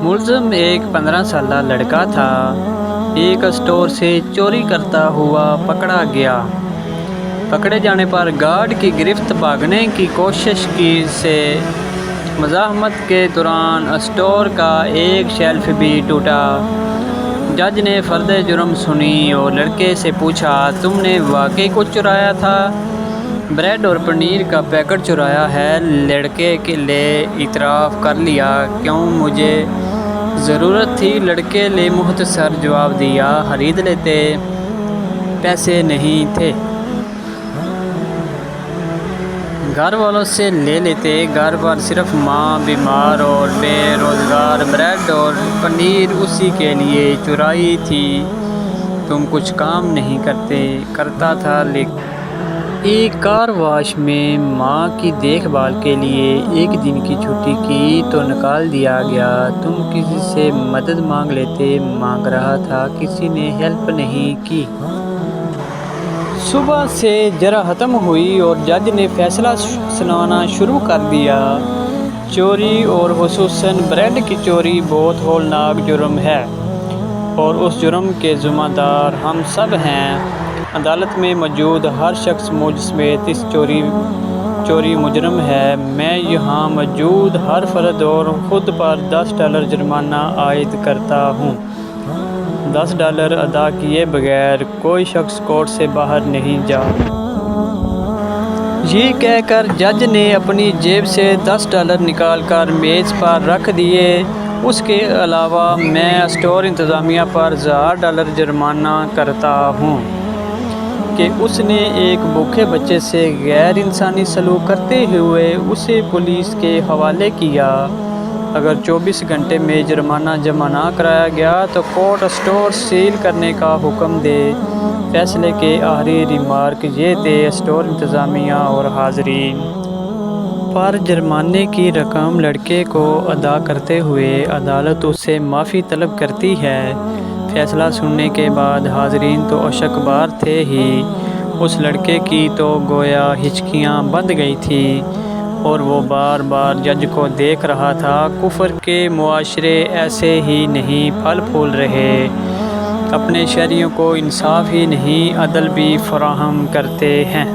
ملزم ایک 15 سالہ لڑکا تھا۔ ایک اسٹور سے چوری کرتا ہوا پکڑا گیا۔ پکڑے جانے پر گارڈ کی گرفت بھاگنے کی کوشش سے مزاحمت کے دوران اسٹور کا ایک شیلف بھی ٹوٹا۔ جج نے فرد جرم سنی اور لڑکے سے پوچھا، تم نے واقعی کچھ چرایا تھا؟ بریڈ اور پنیر کا پیکٹ چرایا ہے، لڑکے نے اعتراف کر لیا۔ کیوں؟ مجھے ضرورت تھی، لڑکے نے مختصر جواب دیا۔ خرید لیتے، پیسے نہیں تھے۔ گھر والوں سے لے لیتے، گھر پر صرف ماں بیمار اور بے روزگار، بریڈ اور پنیر اسی کے لیے چرائی تھی۔ تم کچھ کام نہیں کرتا تھا لیکن ایک کار واش میں ماں کی دیکھ بھال کے لیے ایک دن کی چھٹی کی تو نکال دیا گیا۔ تم کسی سے مدد مانگ لیتے، مانگ رہا تھا، کسی نے ہیلپ نہیں کی۔ صبح سے جرح ختم ہوئی اور جج نے فیصلہ سنانا شروع کر دیا۔ چوری اور خصوصاً بریڈ کی چوری بہت ہولناک جرم ہے اور اس جرم کے ذمہ دار ہم سب ہیں۔ عدالت میں موجود ہر شخص مجھ سمیت اس چوری مجرم ہے۔ میں یہاں موجود ہر فرد اور خود پر $10 جرمانہ عائد کرتا ہوں۔ $10 ادا کیے بغیر کوئی شخص کورٹ سے باہر نہیں جا۔ یہ کہہ کر جج نے اپنی جیب سے $10 نکال کر میز پر رکھ دیے۔ اس کے علاوہ میں اسٹور انتظامیہ پر $1000 جرمانہ کرتا ہوں کہ اس نے ایک بھوکے بچے سے غیر انسانی سلوک کرتے ہوئے اسے پولیس کے حوالے کیا۔ اگر 24 گھنٹے میں جرمانہ جمع نہ کرایا گیا تو کورٹ اسٹور سیل کرنے کا حکم دے۔ فیصلے کے آخری ریمارک یہ تھے، اسٹور انتظامیہ اور حاضرین پر جرمانے کی رقم لڑکے کو ادا کرتے ہوئے عدالت اس سے معافی طلب کرتی ہے۔ فیصلہ سننے کے بعد حاضرین تو اشک بار تھے ہی، اس لڑکے کی تو گویا ہچکیاں بندھ گئی تھیں اور وہ بار بار جج کو دیکھ رہا تھا۔ کفر کے معاشرے ایسے ہی نہیں پھل پھول رہے، اپنے شہریوں کو انصاف ہی نہیں عدل بھی فراہم کرتے ہیں۔